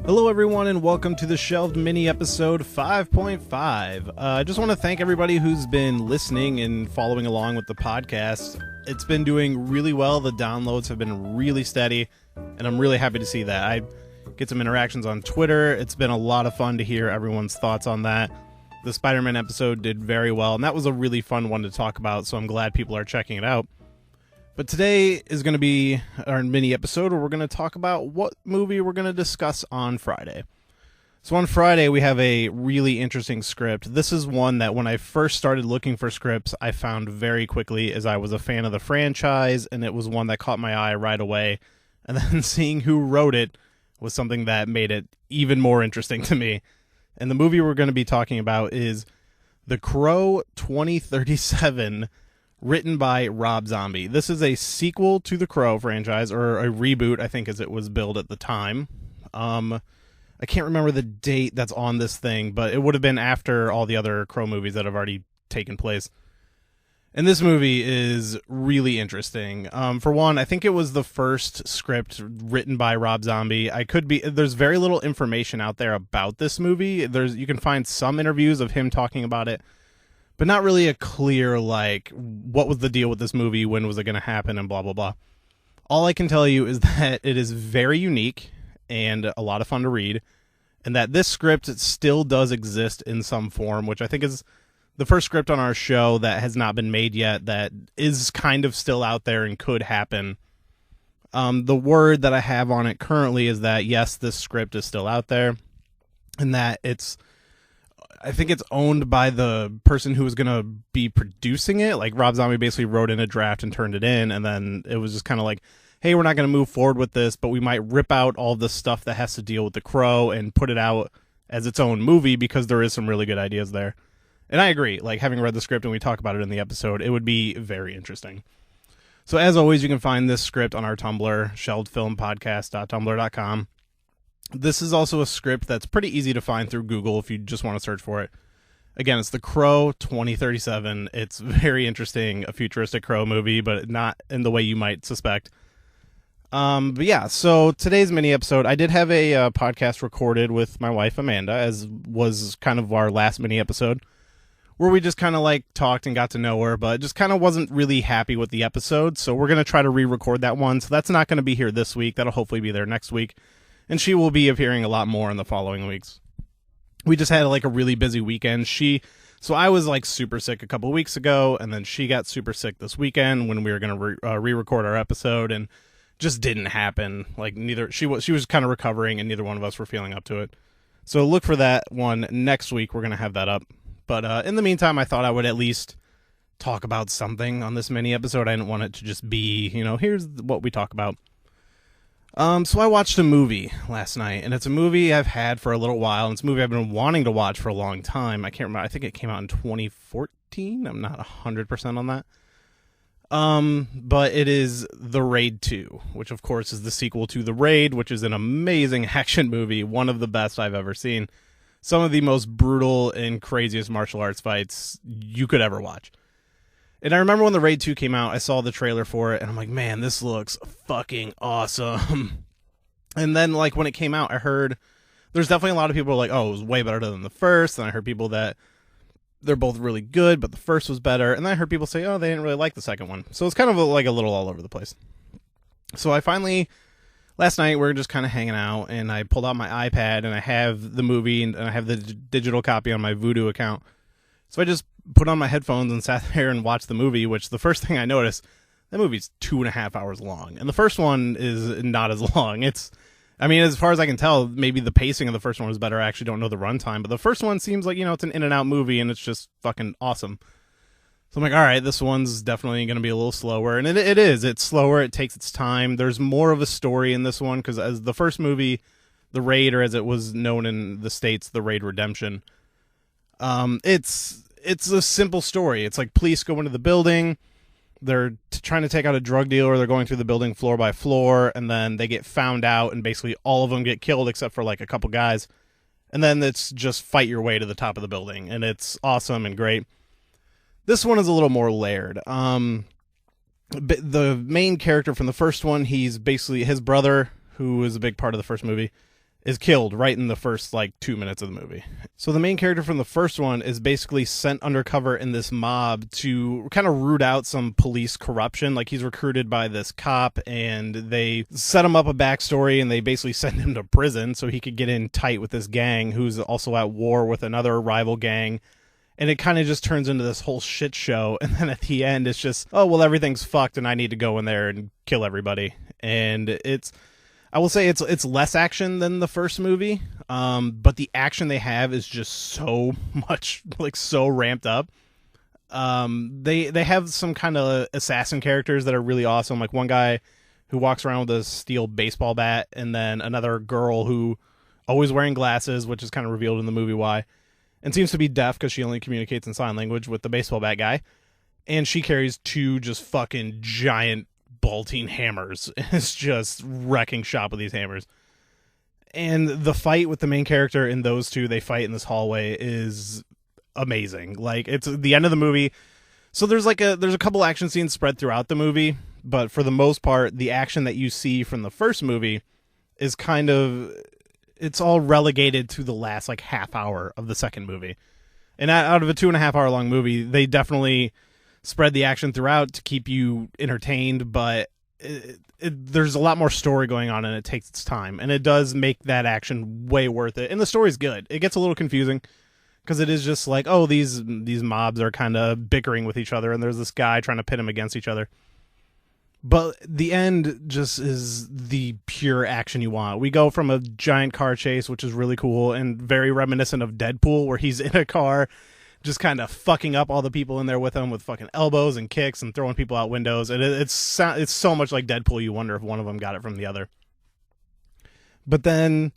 Hello everyone and welcome to the Shelved mini episode 5.5. I just want to thank everybody who's been listening and following along with the podcast. It's been doing really well. The downloads have been really steady and I'm really happy to see that. I get some interactions on Twitter. It's been a lot of fun to hear everyone's thoughts on that. The Spider-Man episode did very well and that was a really fun one to talk about, so I'm glad people are checking it out. But today is going to be our mini episode where we're going to talk about what movie we're going to discuss on Friday. So on Friday, we have a really interesting script. This is one that when I first started looking for scripts, I found very quickly as I was a fan of the franchise, and it was one that caught my eye right away. And then seeing who wrote it was something that made it even more interesting to me. And the movie we're going to be talking about is The Crow 2037, written by Rob Zombie. This is a sequel to the Crow franchise, or a reboot, I think, as it was billed at the time. I can't remember the date that's on this thing, but it would have been after all the other Crow movies that have already taken place. And this movie is really interesting. For one, I think it was the first script written by Rob Zombie. There's very little information out there about this movie. You can find some interviews of him talking about it, but not really a clear, what was the deal with this movie, when was it going to happen, and blah, blah, blah. All I can tell you is that it is very unique and a lot of fun to read, and that this script still does exist in some form, which I think is the first script on our show that has not been made yet that is kind of still out there and could happen. The word that I have on it currently is that, yes, this script is still out there, and that I think it's owned by the person who was going to be producing it. Like, Rob Zombie basically wrote in a draft and turned it in, and then it was just kind of like, hey, we're not going to move forward with this, but we might rip out all the stuff that has to deal with the Crow and put it out as its own movie, because there is some really good ideas there. And I agree, having read the script and we talk about it in the episode, it would be very interesting. So as always, you can find this script on our Tumblr, shelvedfilmpodcast.tumblr.com. This is also a script that's pretty easy to find through Google if you just want to search for it. Again, it's The Crow 2037. It's very interesting, a futuristic Crow movie, but not in the way you might suspect. But yeah, so today's mini episode, I did have a podcast recorded with my wife, Amanda, as was kind of our last mini episode, where we just kind of talked and got to know her, but just kind of wasn't really happy with the episode. So we're going to try to re-record that one. So that's not going to be here this week. That'll hopefully be there next week. And she will be appearing a lot more in the following weeks. We just had a really busy weekend. So I was super sick a couple weeks ago, and then she got super sick this weekend when we were going to re-record our episode, and just didn't happen. She was kind of recovering, and neither one of us were feeling up to it. So look for that one next week. We're going to have that up. But in the meantime, I thought I would at least talk about something on this mini episode. I didn't want it to just be, here's what we talk about. So I watched a movie last night, and it's a movie I've had for a little while, and it's a movie I've been wanting to watch for a long time. I can't remember. I think it came out in 2014. I'm not 100% on that. But it is The Raid 2, which of course is the sequel to The Raid, which is an amazing action movie, one of the best I've ever seen. Some of the most brutal and craziest martial arts fights you could ever watch. And I remember when The Raid 2 came out, I saw the trailer for it, and I'm like, man, this looks fucking awesome. And then, when it came out, I heard there's definitely a lot of people who are like, oh, it was way better than the first. And I heard people that they're both really good, but the first was better. And then I heard people say, oh, they didn't really like the second one. So it's kind of a little all over the place. So I finally, last night, we were just kind of hanging out, and I pulled out my iPad, and I have the movie, and I have the digital copy on my Vudu account. So I just put on my headphones and sat there and watched the movie, which the first thing I noticed, that movie's 2.5 hours long. And the first one is not as long. As far as I can tell, maybe the pacing of the first one was better. I actually don't know the runtime, but the first one seems like, it's an in and out movie, and it's just fucking awesome. So I'm like, all right, this one's definitely going to be a little slower. And it is. It's slower. It takes its time. There's more of a story in this one, because as the first movie, The Raid, or as it was known in the States, The Raid Redemption, it's a simple story. It's police go into the building, they're trying to take out a drug dealer, they're going through the building floor by floor, and then they get found out, and basically all of them get killed except for a couple guys. And then it's just fight your way to the top of the building, and it's awesome and great. This one is a little more layered. The main character from the first one, he's basically his brother, who was a big part of the first movie, is killed right in the first, like, 2 minutes of the movie. So the main character from the first one is basically sent undercover in this mob to kind of root out some police corruption. Like, he's recruited by this cop, and they set him up a backstory, and they basically send him to prison so he could get in tight with this gang who's also at war with another rival gang. And it kind of just turns into this whole shit show. And then at the end, it's just, oh, well, everything's fucked, and I need to go in there and kill everybody. And I will say it's less action than the first movie, but the action they have is just so much, like, so ramped up. They have some kind of assassin characters that are really awesome, like one guy who walks around with a steel baseball bat, and then another girl who always wearing glasses, which is kind of revealed in the movie why, and seems to be deaf because she only communicates in sign language with the baseball bat guy, and she carries 2 just fucking giant bolting hammers. It's just wrecking shop with these hammers. And the fight with the main character and those 2, they fight in this hallway, is amazing. Like, it's the end of the movie. So there's a couple action scenes spread throughout the movie, but for the most part, the action that you see from the first movie is kind of, it's all relegated to the last, like, half hour of the second movie. And out of a 2.5 hour long movie, they definitely spread the action throughout to keep you entertained, but there's a lot more story going on, and it takes its time, and it does make that action way worth it. And the story's good. It gets a little confusing because it is just like, oh, these mobs are kind of bickering with each other, and there's this guy trying to pit them against each other. But the end just is the pure action you want. We go from a giant car chase, which is really cool and very reminiscent of Deadpool, where he's in a car just kind of fucking up all the people in there with him with fucking elbows and kicks and throwing people out windows. And it's so much like Deadpool, you wonder if one of them got it from the other. But then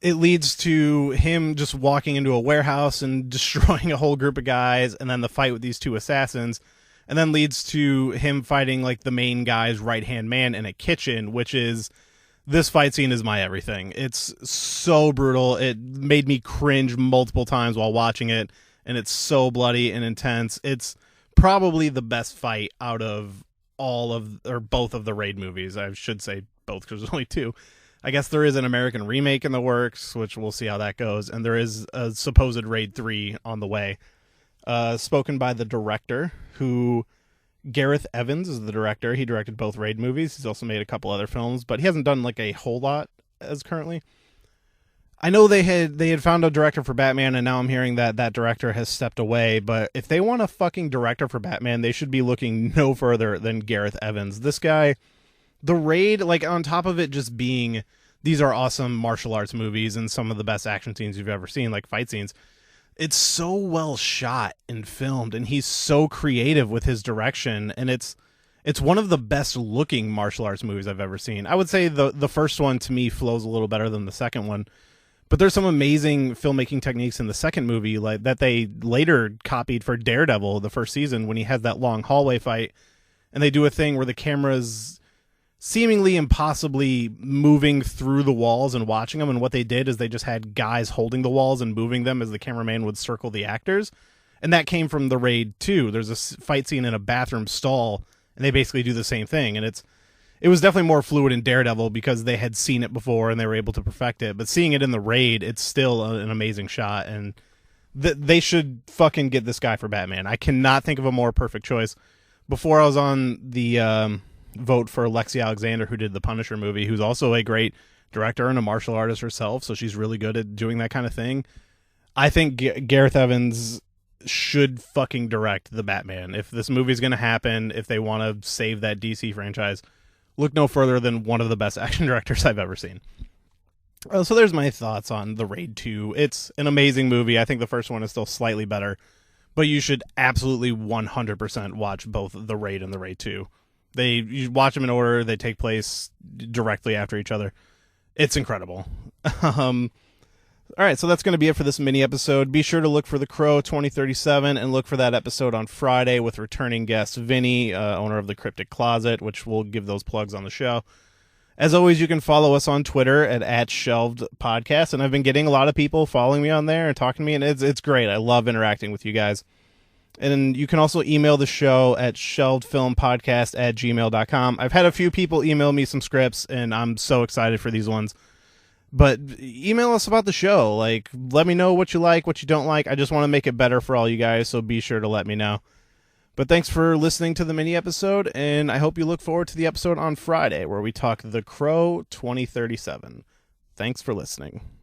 it leads to him just walking into a warehouse and destroying a whole group of guys, and then the fight with these 2 assassins, and then leads to him fighting, like, the main guy's right-hand man in a kitchen, which is, this fight scene is my everything. It's so brutal. It made me cringe multiple times while watching it. And it's so bloody and intense. It's probably the best fight out of both of the Raid movies. I should say both because there's only 2. I guess there is an American remake in the works, which we'll see how that goes. And there is a supposed Raid 3 on the way. Spoken by the director, who, Gareth Evans is the director. He directed both Raid movies. He's also made a couple other films, but he hasn't done, like, a whole lot as currently. I know they had found a director for Batman, and now I'm hearing that director has stepped away, but if they want a fucking director for Batman, they should be looking no further than Gareth Evans. This guy, the Raid, like, on top of it just being, these are awesome martial arts movies and some of the best action scenes you've ever seen, like fight scenes, it's so well shot and filmed, and he's so creative with his direction, and it's one of the best looking martial arts movies I've ever seen. I would say the first one, to me, flows a little better than the second one. But there's some amazing filmmaking techniques in the second movie, like that they later copied for Daredevil, the first season, when he has that long hallway fight, and they do a thing where the camera's seemingly impossibly moving through the walls and watching them, and what they did is they just had guys holding the walls and moving them as the cameraman would circle the actors, and that came from the Raid 2. There's a fight scene in a bathroom stall, and they basically do the same thing, and it was definitely more fluid in Daredevil because they had seen it before and they were able to perfect it. But seeing it in the Raid, it's still an amazing shot. And they should fucking get this guy for Batman. I cannot think of a more perfect choice. Before I was on the vote for Lexi Alexander, who did the Punisher movie, who's also a great director and a martial artist herself. So she's really good at doing that kind of thing. I think Gareth Evans should fucking direct the Batman. If this movie's going to happen, if they want to save that DC franchise, look no further than one of the best action directors I've ever seen. So there's my thoughts on The Raid 2. It's an amazing movie. I think the first one is still slightly better, but you should absolutely 100% watch both The Raid and The Raid 2. You watch them in order. They take place directly after each other. It's incredible. All right, so that's going to be it for this mini episode. Be sure to look for The Crow 2037 and look for that episode on Friday with returning guest Vinny, owner of the Cryptic Closet, which we'll give those plugs on the show. As always, you can follow us on Twitter at Shelved Podcast, and I've been getting a lot of people following me on there and talking to me, and it's great. I love interacting with you guys. And you can also email the show at shelvedfilmpodcast@gmail.com. I've had a few people email me some scripts, and I'm so excited for these ones. But email us about the show. Like, let me know what you like, what you don't like. I just want to make it better for all you guys, so be sure to let me know. But thanks for listening to the mini episode, and I hope you look forward to the episode on Friday where we talk The Crow 2037. Thanks for listening.